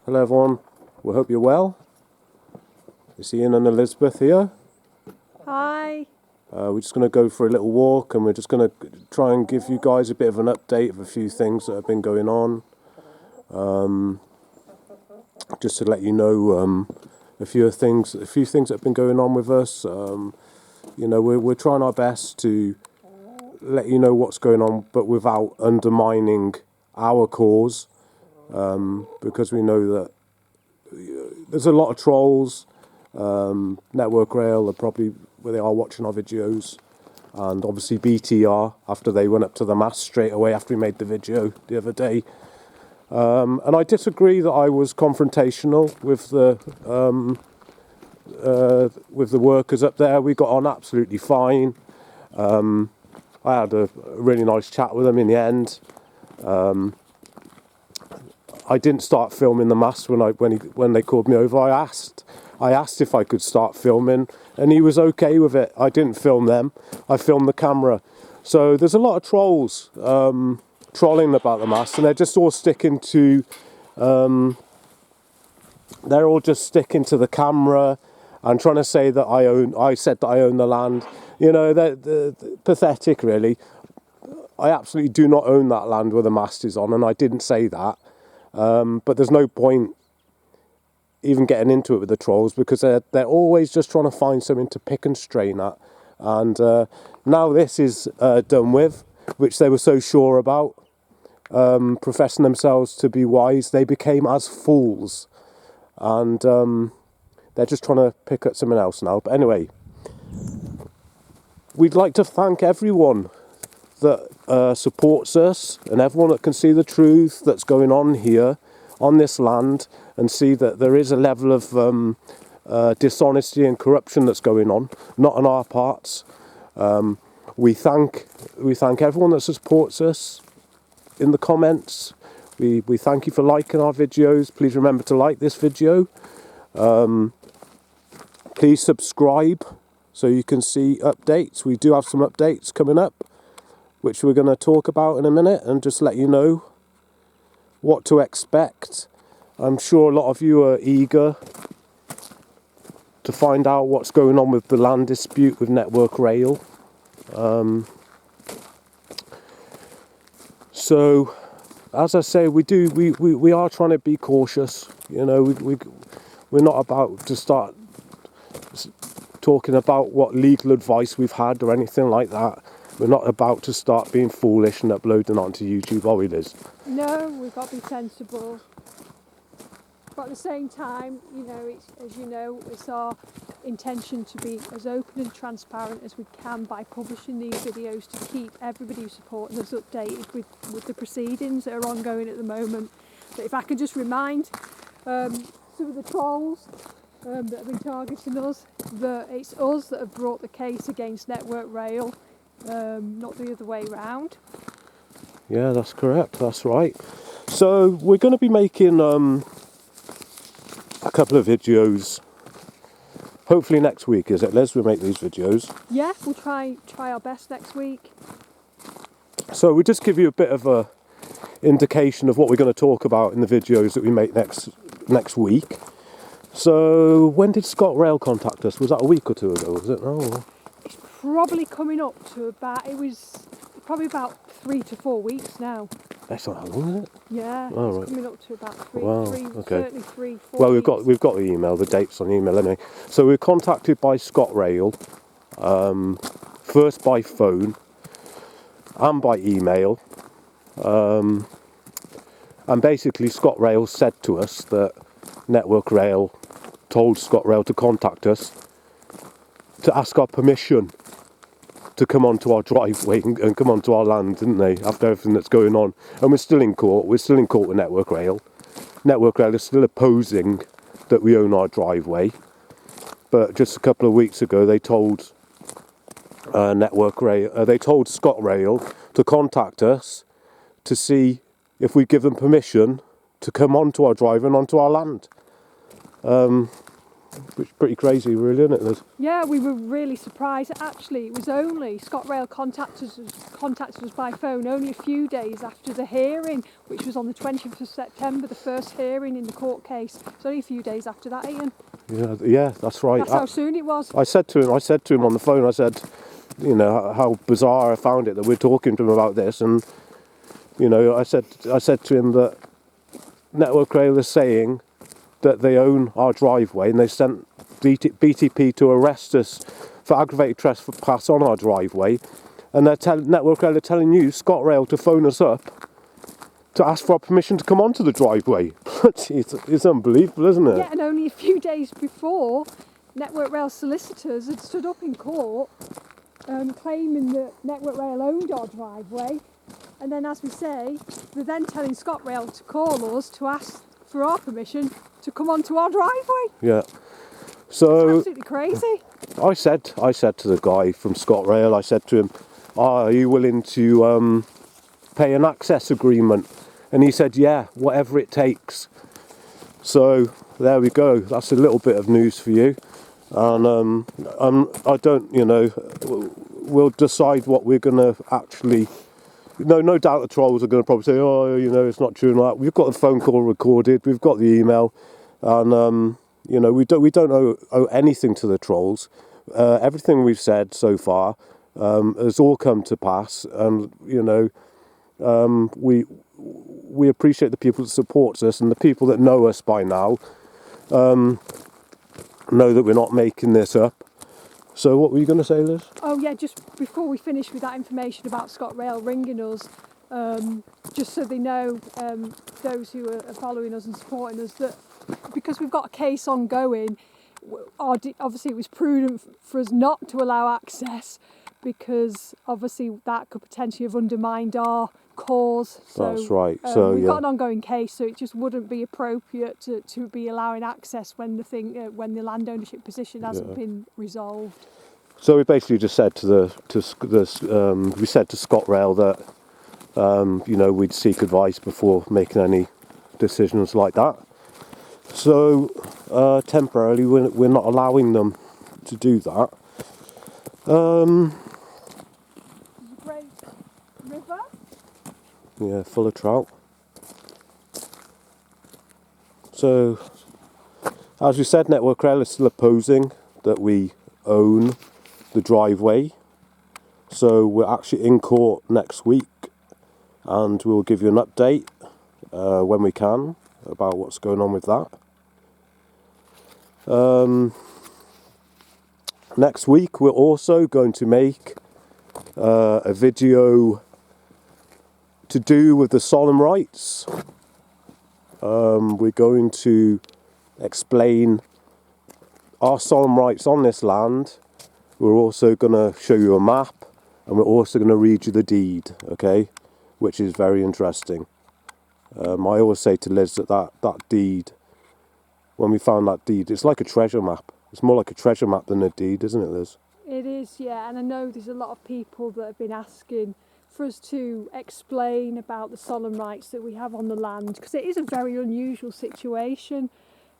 Hello everyone, we hope you're well. It's Ian and Elizabeth here. Hi. We're just going to go for a little walk and we're just going to try and give you guys a bit of an update of a few things that have been going on. Just to let you know a few things that have been going on with us. We're trying our best to let you know what's going on, but without undermining our cause, because we know that there's a lot of trolls. Network Rail are probably where they are watching our videos, and obviously BTR after they went up to the mast straight away after we made the video the other day. And I disagree that I was confrontational with the workers up there. We got on absolutely fine. I had a really nice chat with them in the end. I didn't start filming the mast when they called me over. I asked if I could start filming, and he was okay with it. I didn't film them. I filmed the camera. So there's a lot of trolls trolling about the mast, and they're just all sticking to. They're all just sticking to the camera and trying to say that I said that I own the land. You know, they're pathetic, really. I absolutely do not own that land where the mast is on, and I didn't say that. But there's no point even getting into it with the trolls, because they're always just trying to find something to pick and strain at. And now this is done with, which they were so sure about, professing themselves to be wise, they became as fools. And they're just trying to pick at something else now. But anyway, we'd like to thank everyone that supports us, and everyone that can see the truth that's going on here on this land, and see that there is a level of dishonesty and corruption that's going on, not on our parts. We thank everyone that supports us in the comments. We thank you for liking our videos. Please remember to like this video. Please subscribe so you can see updates. We do have some updates coming up, which we're going to talk about in a minute, and just let you know what to expect. I'm sure a lot of you are eager to find out what's going on with the land dispute with Network Rail. So, as I say, we are trying to be cautious. You know, we're not about to start talking about what legal advice we've had or anything like that. We're not about to start being foolish and uploading onto YouTube, are we, Liz? No, we've got to be sensible. But at the same time, you know, it's our intention to be as open and transparent as we can by publishing these videos, to keep everybody who's supporting us updated with the proceedings that are ongoing at the moment. But if I can just remind some of the trolls that have been targeting us, that it's us that have brought the case against Network Rail, not the other way round. Yeah, that's correct. That's right. So we're going to be making a couple of videos. Hopefully next week, is it, Liz? We'll make these videos. Yeah, we'll try our best next week. So we'll just give you a bit of a indication of what we're going to talk about in the videos that we make next week. So when did Scotrail contact us? Was that a week or two ago? Was it? Oh. It's probably coming up to probably about 3 to 4 weeks now. That's not that long, is it? Yeah, oh, it's coming up to about three, okay. certainly 3, 4 Well, weeks. we've got the email, the dates on the email anyway. So we were contacted by Scotrail, first by phone and by email, and basically Scotrail said to us that Network Rail told Scotrail to contact us to ask our permission to come onto our driveway and come onto our land, didn't they, after everything that's going on. And we're still in court with Network Rail. Network Rail is still opposing that we own our driveway. But just a couple of weeks ago, they told they told Scotrail to contact us to see if we'd give them permission to come onto our driveway and onto our land. Which is pretty crazy, really, isn't it, Liz? Yeah, we were really surprised. Actually, it was only Scotrail contacted us by phone only a few days after the hearing, which was on the 20th of September, the first hearing in the court case. It's only a few days after that, Ian. Yeah, that's right. That's how soon it was. I said to him on the phone, I said, you know, how bizarre I found it that we're talking to him about this, and you know, I said to him that Network Rail is saying that they own our driveway and they sent BTP to arrest us for aggravated trespass on our driveway, and Network Rail are telling you, Scotrail, to phone us up to ask for our permission to come onto the driveway. It's unbelievable, isn't it? Yeah, and only a few days before, Network Rail solicitors had stood up in court claiming that Network Rail owned our driveway, and then, as we say, they're then telling Scotrail to call us to ask for our permission to come onto our driveway. Yeah. So it's absolutely crazy. I said to the guy from Scotrail, I said to him, are you willing to pay an access agreement? And he said, yeah, whatever it takes. So there we go. That's a little bit of news for you. And I don't, you know, we'll decide what we're going to actually... No doubt the trolls are going to probably say, oh, you know, it's not true and all that. We've got the phone call recorded, we've got the email, and, you know, we don't owe anything to the trolls. Everything we've said so far has all come to pass, and, you know, we appreciate the people that support us, and the people that know us by now know that we're not making this up. So what were you going to say, Liz? Oh yeah, just before we finish with that information about Scotrail ringing us, just so they know, those who are following us and supporting us, that because we've got a case ongoing, obviously it was prudent for us not to allow access, because obviously that could potentially have undermined our cause. So, that's right. So we've got an ongoing case, so it just wouldn't be appropriate to be allowing access when when the land ownership position hasn't been resolved. So we basically just said we said to Scotrail that you know, we'd seek advice before making any decisions like that. So temporarily we're not allowing them to do that. Great river. Yeah, full of trout. So, as we said, Network Rail is still opposing that we own the driveway. So we're actually in court next week, and we'll give you an update when we can about what's going on with that. Next week we're also going to make a video to do with the Solum rights. We're going to explain our Solum rights on this land. We're also going to show you a map, and we're also going to read you the deed, okay, which is very interesting. I always say to Liz that deed, when we found that deed, it's like a treasure map. It's more like a treasure map than a deed, isn't it, Liz? It is, yeah, and I know there's a lot of people that have been asking for us to explain about the solemn rights that we have on the land, because it is a very unusual situation.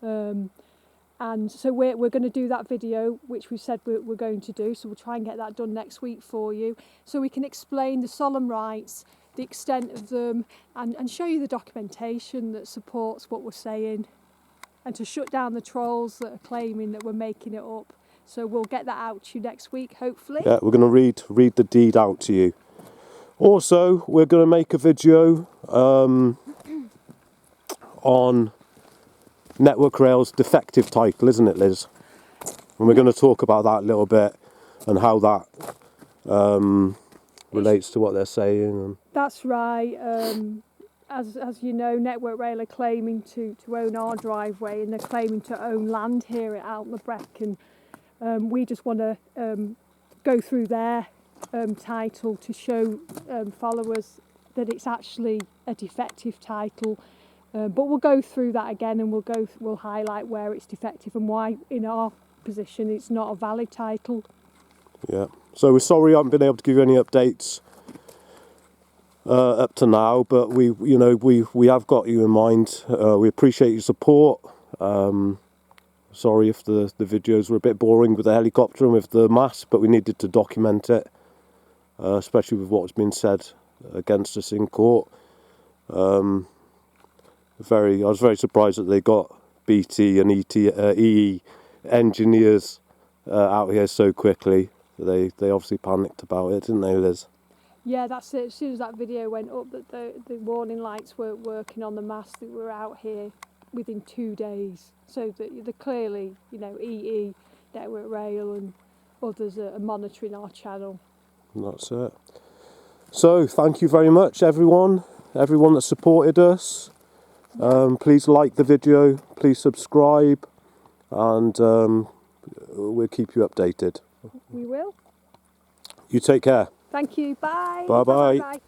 And so we're going to do that video, which we said we're going to do, so we'll try and get that done next week for you, so we can explain the solemn rights, the extent of them, and show you the documentation that supports what we're saying, and to shut down the trolls that are claiming that we're making it up. So we'll get that out to you next week, hopefully. Yeah, we're going to read the deed out to you. Also, we're going to make a video on Network Rail's defective title, isn't it, Liz? And we're going to talk about that a little bit and how that relates to what they're saying. That's right. As you know, Network Rail are claiming to own our driveway, and they're claiming to own land here at Outlebreck, and we just want to go through their title to show followers that it's actually a defective title. But we'll go through that again, and we'll highlight where it's defective and why, in our position, it's not a valid title. Yeah. So we're sorry I haven't been able to give you any updates up to now, but we have got you in mind. We appreciate your support. Sorry if the videos were a bit boring with the helicopter and with the mast, but we needed to document it, especially with what's been said against us in court. I was very surprised that they got BT and EE engineers out here so quickly. They obviously panicked about it, didn't they, Liz? Yeah, that's it. As soon as that video went up that the warning lights weren't working on the mast, that were out here within 2 days. So that they're clearly, you know, EE, Network Rail and others are monitoring our channel. And that's it. So thank you very much, everyone that supported us. Please like the video, please subscribe, and we'll keep you updated. We will. You take care. Thank you. Bye. Bye-bye. Bye.